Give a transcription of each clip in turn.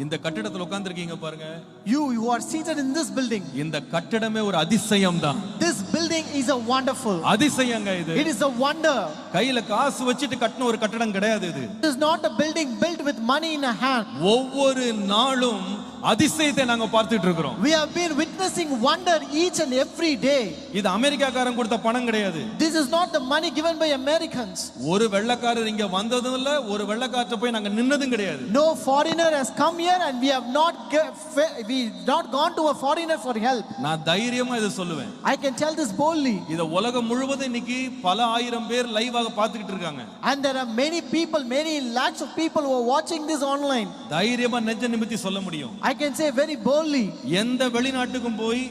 இந்த கட்டடத்துல உட்கார்ந்திருக்கீங்க பாருங்க. You who are seated in this building. இந்த கட்டடமே ஒரு அதிசயம் தான். This building is a wonderful. அதிசயங்க இது. It is a wonder. கையில காசு வச்சிட்டு கட்டின ஒரு கட்டடம் கிடையாது இது. It is not a building built with money in a hand. ஒவ்வொரு நாளும் அதிசயத்தை நாங்க பார்த்துட்டு இருக்கிறோம். We have been witnessing wonder each and every day. இது அமெரிக்காக்காரன் கொடுத்த பணம் கிடையாது. This is not the money given by Americans. ஒரு வெள்ளைக்காரர் இங்க வந்ததும் இல்ல, ஒரு வெள்ளைக்காரட்ட போய் நாங்க நின்னதும் கிடையாது. No foreigner has come here and we have not gone to a foreigner for help. நான் தைரியமா இத சொல்லுவேன். I can tell this boldly. இத உலகம் முழுவதும் இன்னைக்கு பல ஆயிரம் பேர் லைவாக பார்த்துக்கிட்டு இருக்காங்க. And there are many people, many lakhs of people who are watching this online. தைரியமா நெஞ்ச நிமித்தி சொல்ல முடியும். I can say very boldly. எந்த வெளிநாட்டுக்கும் போய்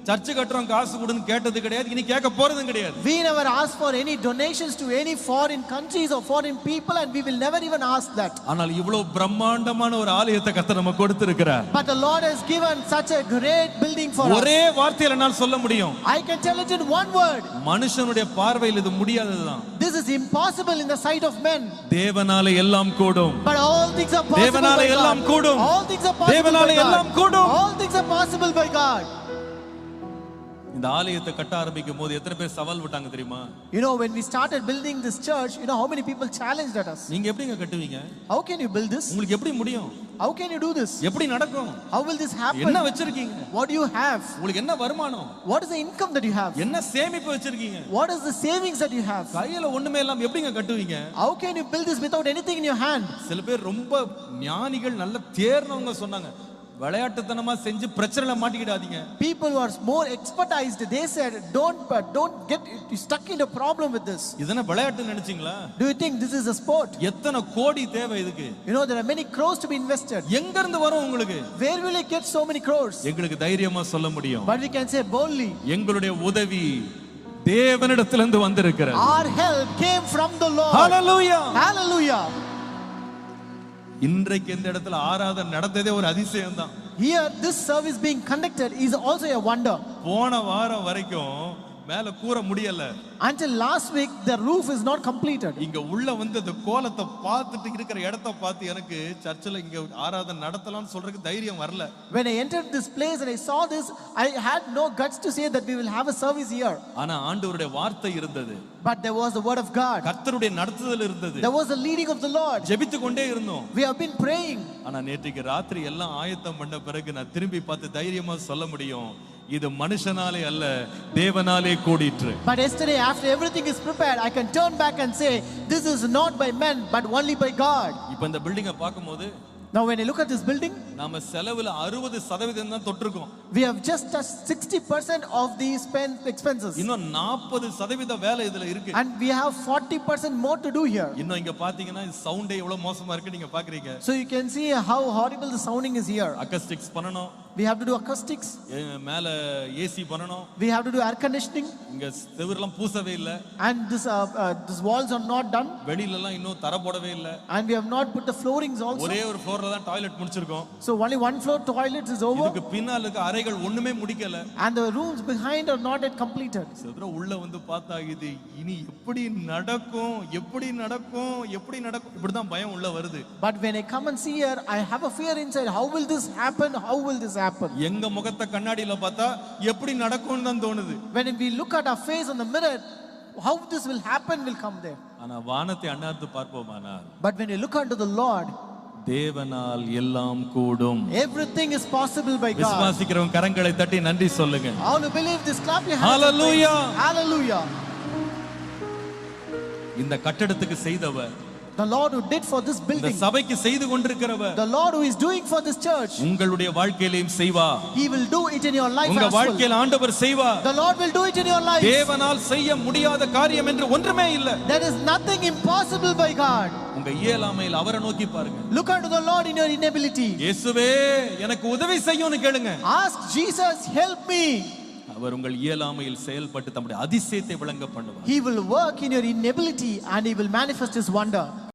சர்ச் கட்டறோம் காசு கொடுன்னு கேட்டது கிடையாது, இனி கேட்க போறதும் கிடையாது. We never ask for any donations to any foreign countries or foreign people and we will never even ask that. ஆனால் இவ்வளவு பிரம்மாண்டமான ஒரு ஆலயத்தை கர்த்தர் நமக்கு கொடுத்திருக்கிறார். But the Lord has given such a great building for us. ஒரே வார்த்தையில நான் சொல்ல முடியும். I can tell it in one word. மனுஷனுடைய பார்வையில் இது முடியாததுதான். This is impossible in the sight of men. தேவனாலே எல்லாம் கூடும். But all things are possible. தேவனாலே எல்லாம் கூடும். All things are possible. தேவனாலே எல்லாம் கூடும். All things are possible by God. இந்த ஆலயத்தை கட்ட ஆரம்பிக்கும் போது எத்தனை பேர் சவால் விட்டாங்க தெரியுமா? You know, when we started building this church, you know how many people challenged at us. நீங்க எப்படிங்க கட்டுவீங்க? How can you build this? உங்களுக்கு எப்படி முடியும்? How can you do this? எப்படி நடக்கும்? How will this happen? என்ன வச்சிருக்கீங்க? What do you have? உங்களுக்கு என்ன வருமானம்? What is the income that you have? என்ன சேமிப்பு வச்சிருக்கீங்க? What is the savings that you have? கையில ஒண்ணுமே இல்லாம எப்படிங்க கட்டுவீங்க? How can you build this without anything in your hand? சில பேர் ரொம்ப ஞானிகள் நல்ல தேர்னவங்க சொன்னாங்க, விளையாட்டுத்தனமா செஞ்சு பிரச்சனைல மாட்டிக்கிடாதீங்க. People who are more expertized, they said don't get stuck in a problem with this. இதென்ன விளையாட்டு நினைச்சீங்களா? Do you think this is a sport? எத்தனை கோடி தேவை இதுக்கு? You know there are many crores to be invested. எங்க இருந்து வரும் உங்களுக்கு? Where will you get so many crores? எங்களுக்கு தைரியமா சொல்ல முடியும். But we can say boldly, எங்களுடைய உதவி தேவனிடத்திலிருந்து வந்திருக்கிறது. Our help came from the Lord. Hallelujah. Hallelujah. இன்றைக்கு இந்த இடத்துல ஆராதனை நடந்ததே ஒரு அதிசயம் தான். Here this service being conducted is also a wonder. போன வாரம் வரைக்கும் மேல கூற முடியல. Until last week the roof is not completed. இங்க உள்ள வந்து அந்த கோலத்தை பார்த்துட்டு இருக்கிற இடத்தை பார்த்து எனக்கு சர்ச்சில் இங்க ஆராதனை நடத்தலாம்னு சொல்றதுக்கு தைரியம் வரல. When I entered this place and I saw this, I had no guts to say that we will have a service here. ஆனா ஆண்டவருடைய வார்த்தை இருந்தது. But there was the word of God. கர்த்தருடைய நடத்துதல் இருந்தது. There was the leading of the Lord. ஜெபித்து கொண்டே இருந்தோம். We have been praying. ஆனா நேற்றுக்கு ராத்திரி எல்லாம் ஆயத்தம் பண்ண பிறகு நான் திரும்பி பார்த்து தைரியமா சொல்ல முடியும், இது மனுஷனாலே அல்ல தேவனாலே கூடிற்று. But yesterday after everything is prepared, I can turn back and say this is not by men but only by God. இப்போ இந்த பில்டிங்கை பார்க்கும்போது, now when I look at this building, நாம செலவுல 60% தான் தொட்டிருக்கோம். we have just touched 60% of the expenses. இன்னும் 40% வேலை இதுல இருக்கு. And we have 40% more to do here. இன்னும் இங்க பாத்தீங்கன்னா சவுண்டே எவ்வளவு மோசமா இருக்கு நீங்க பாக்குறீங்க. So you can see how horrible the sounding is here. அக்கஸ்டிக்ஸ் பண்ணனும். We have to do acoustics. மேல ஏசி பண்ணனும். We have to do air conditioning. இங்க செவுரெல்லாம் பூசவே இல்ல. And this walls are not done. வெளியில எல்லாம் இன்னும் தரை போடவே இல்ல. And we have not put the floorings also. ஒரே ஒரு ஃப்ளோர்ல தான் டாய்லெட் முடிச்சிருக்கோம். So only one floor toilet is over. இதுக்கு பின்னால இருக்க அறைகள் ஒண்ணுமே முடிக்கல. And the rooms behind are not yet completed. சதுர உள்ள வந்து பார்த்தா இது இனி எப்படி நடக்கும் எப்படி நடக்கும் எப்படி நடக்கும் இப்படி தான் பயம் உள்ள வருது. But when I come and see here, I have a fear inside. How will this happen? How will this happen? எங்க முகத்தை கண்ணாடியில பார்த்தா எப்படி நடக்கும்னு தான் தோணுது. When we look at our face on the mirror, how this will happen will come there. ஆனா வானத்தை அண்ணாந்து பார்ப்போமானால், But when you look unto the Lord, தேவனால் எல்லாம் கூடும். everything is possible by God. விசுவாசிக்கிறவங்க கரங்களை தட்டி நன்றி சொல்லுங்க. All who believe this, clap your hands. Hallelujah. Hallelujah. இந்த கட்டடத்துக்கு செய்தவர், the Lord who did for this இந்த building, சபைக்கு செய்து கொண்டிருக்கிறவர், the Lord who is doing for this church, உங்களுடைய வாழ்க்கையிலும் செய்வார். He will do it in your life உங்க as well. வாழ்க்கையில் ஆண்டவர் செய்வார். The Lord will do it in your life. தேவனால் செய்ய முடியாத காரியம் என்று ஒன்றுமே இல்லை. There is nothing impossible by God. உங்க இயலாமையில் அவரை நோக்கி பாருங்க. Look unto the Lord in your inability. இயேசுவே எனக்கு உதவி செய்யும்னு கேளுங்க. Ask Jesus, help me. அவர் உங்கள் இயலாமையில் செயல்பட்டு தம்முடைய அதிசயத்தை விளங்க பண்ணுவார். He will work in your inability and He will manifest His wonder.